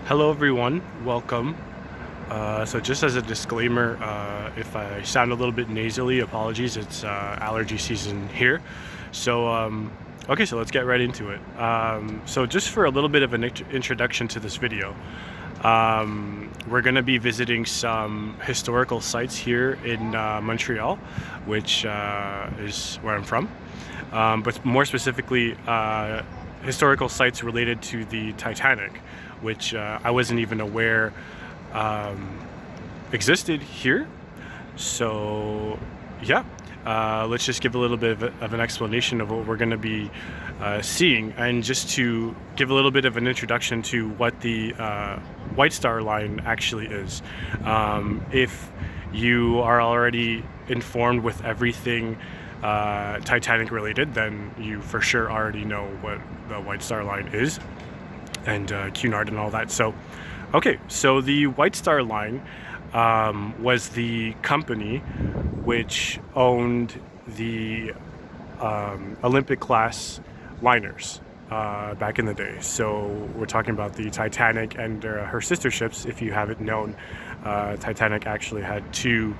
Hello everyone, welcome. So just as a disclaimer, if I sound a little bit nasally, apologies, it's allergy season here. Okay, so let's get right into it. So just for a little bit of an introduction to this video, we're going to be visiting some historical sites here in Montreal, which is where I'm from, but more specifically, historical sites related to the Titanic, which I wasn't even aware existed here. So yeah, let's just give a little bit of an explanation of what we're going to be seeing, and just to give a little bit of an introduction to what the White Star Line actually is. If you are already informed with everything Titanic related, then you for sure already know what the White Star Line is, and Cunard and all that. So okay, so the White Star Line was the company which owned the Olympic class liners back in the day. So we're talking about the Titanic and her sister ships. If you haven't known, Titanic actually had two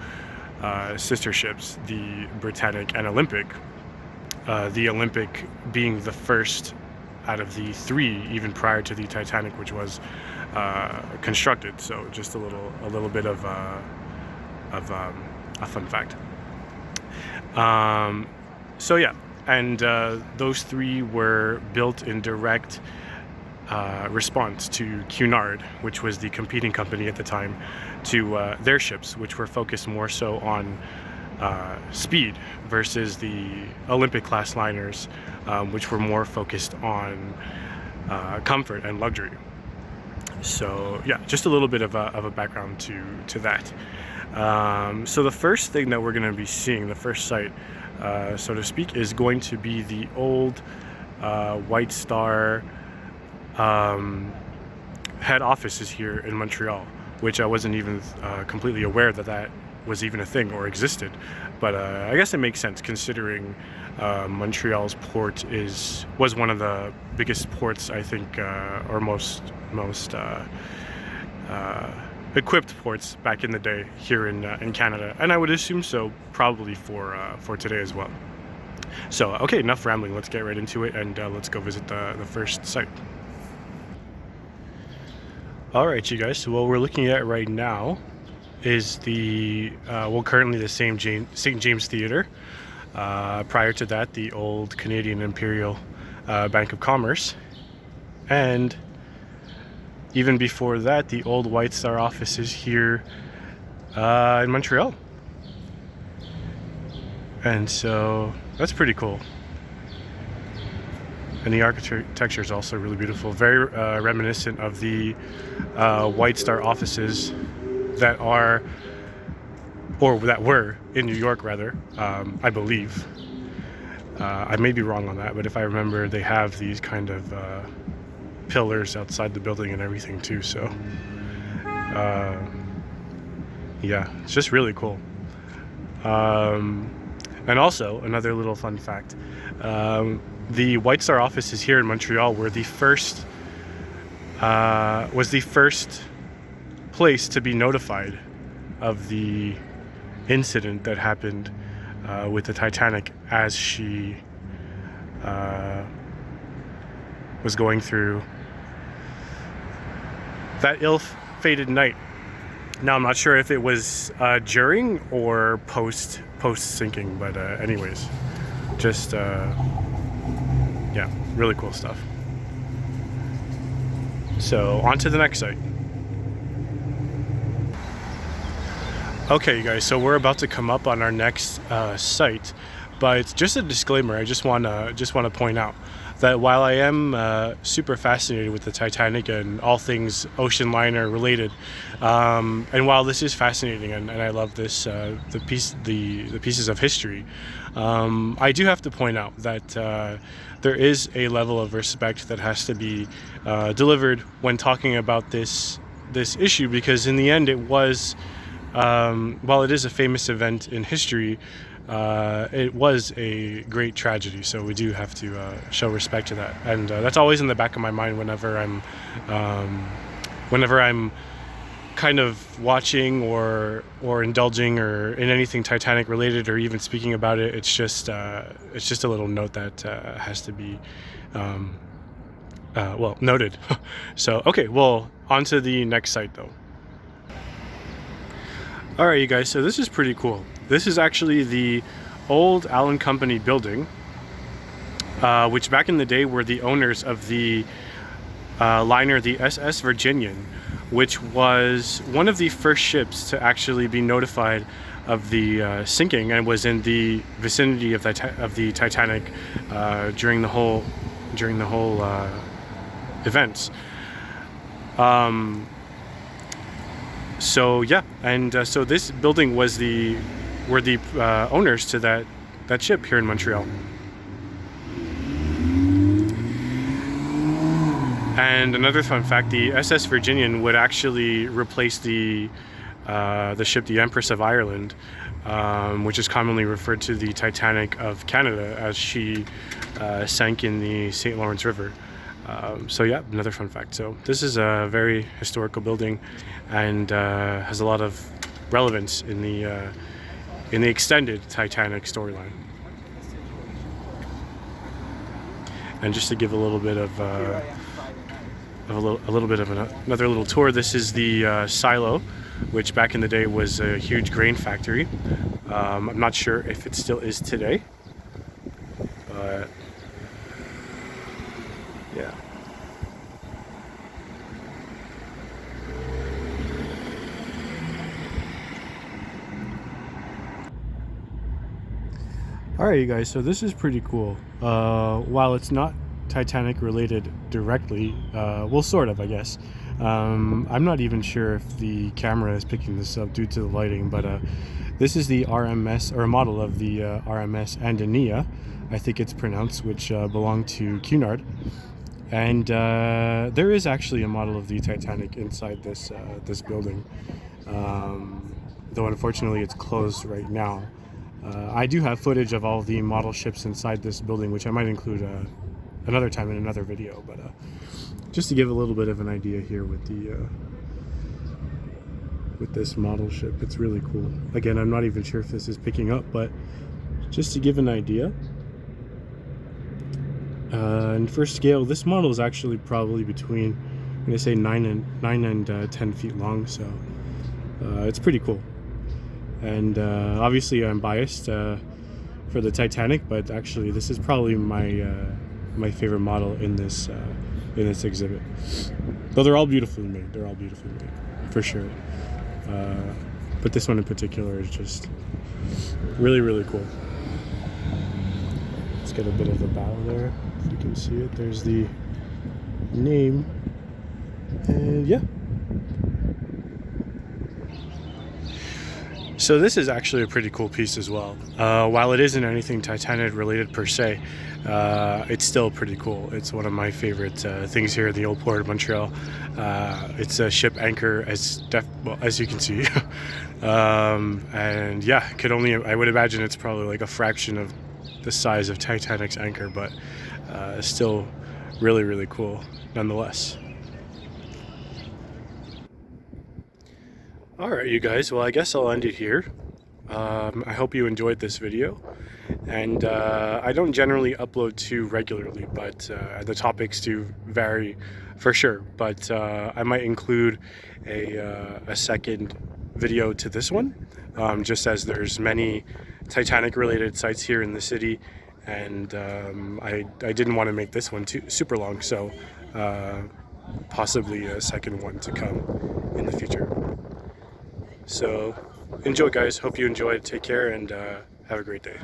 sister ships, the Britannic and Olympic. The Olympic being the first out of the three, even prior to the Titanic, which was constructed. So just a little bit of a fun fact. So yeah, and those three were built in direct response to Cunard, which was the competing company at the time, to their ships, which were focused more so on speed, versus the Olympic class liners, which were more focused on comfort and luxury. So yeah, just a little bit of a background to that. So the first thing that we're going to be seeing, the first site, so to speak, is going to be the old White Star head offices here in Montreal, which I wasn't even completely aware that was even a thing or existed. But I guess it makes sense, considering Montreal's port was one of the biggest ports, I think, or most equipped ports back in the day here in Canada, and I would assume so probably for today as well. So okay, enough rambling. Let's get right into it, and let's go visit the first site. All right, you guys. So what we're looking at right now is the currently the St. James Theatre. Prior to that, the old Canadian Imperial Bank of Commerce, and even before that, the old White Star offices here in Montreal. And so that's pretty cool. And the architecture is also really beautiful, very reminiscent of the White Star offices that were in New York, rather, I believe. I may be wrong on that, but if I remember, they have these kind of pillars outside the building and everything too. So yeah, it's just really cool. And also, another little fun fact, the White Star offices here in Montreal were the first place to be notified of the incident that happened with the Titanic as she was going through that ill-fated night. Now, I'm not sure if it was during or post sinking, but anyways, just yeah, really cool stuff. So on to the next site. Okay, you guys, so we're about to come up on our next site, but just a disclaimer. I just want to point out that while I am super fascinated with the Titanic and all things ocean liner related, and while this is fascinating and I love this the pieces of history, I do have to point out that there is a level of respect that has to be delivered when talking about this issue, because in the end it was, while it is a famous event in history, it was a great tragedy, so we do have to show respect to that, and that's always in the back of my mind whenever I'm whenever I'm kind of watching or indulging or in anything Titanic related or even speaking about it, it's just a little note that has to be well noted. So okay, well, on to the next site though. All right, you guys, so this is pretty cool. This is actually the old Allen Company building, which back in the day were the owners of the liner, the SS Virginian, which was one of the first ships to actually be notified of the sinking, and was in the vicinity of the Titanic during the whole events. So yeah, and so this building were the owners to that ship here in Montreal. And another fun fact: the SS Virginian would actually replace the ship, the Empress of Ireland, which is commonly referred to the Titanic of Canada, as she sank in the St. Lawrence River. So yeah, another fun fact. So this is a very historical building, and has a lot of relevance in the extended Titanic storyline. And just to give a little bit of another little tour, this is the silo, which back in the day was a huge grain factory. I'm not sure if it still is today, but yeah. Alright, you guys, so this is pretty cool. While it's not Titanic related directly, well, sort of, I guess. I'm not even sure if the camera is picking this up due to the lighting, but this is the R.M.S, or a model of the R.M.S Andania, I think it's pronounced, which belonged to Cunard. And there is actually a model of the Titanic inside this building, though unfortunately it's closed right now. I do have footage of all the model ships inside this building, which I might include another time in another video, but just to give a little bit of an idea here with this model ship. It's really cool. Again, I'm not even sure if this is picking up, but just to give an idea. And for scale, this model is actually probably between, I'm going to say 9 and 10 feet long, so it's pretty cool. And obviously I'm biased for the Titanic, but actually this is probably my favorite model in this exhibit. Though they're all beautifully made. They're all beautifully made, for sure. But this one in particular is just really, really cool. Let's get a bit of the bow there, if you can see it. There's the name, and yeah. So this is actually a pretty cool piece as well. While it isn't anything Titanic related per se, it's still pretty cool. It's one of my favorite things here in the old port of Montreal. It's a ship anchor, as you can see. And yeah, I would imagine it's probably like a fraction of the size of Titanic's anchor, but still really, really cool nonetheless. Alright, you guys, well, I guess I'll end it here. I hope you enjoyed this video, and I don't generally upload too regularly, but the topics do vary for sure. But I might include a second video to this one, just as there's many Titanic related sites here in the city, and I didn't want to make this one too super long, so possibly a second one to come in the future. So enjoy, guys. Hope you enjoyed. Take care, and have a great day.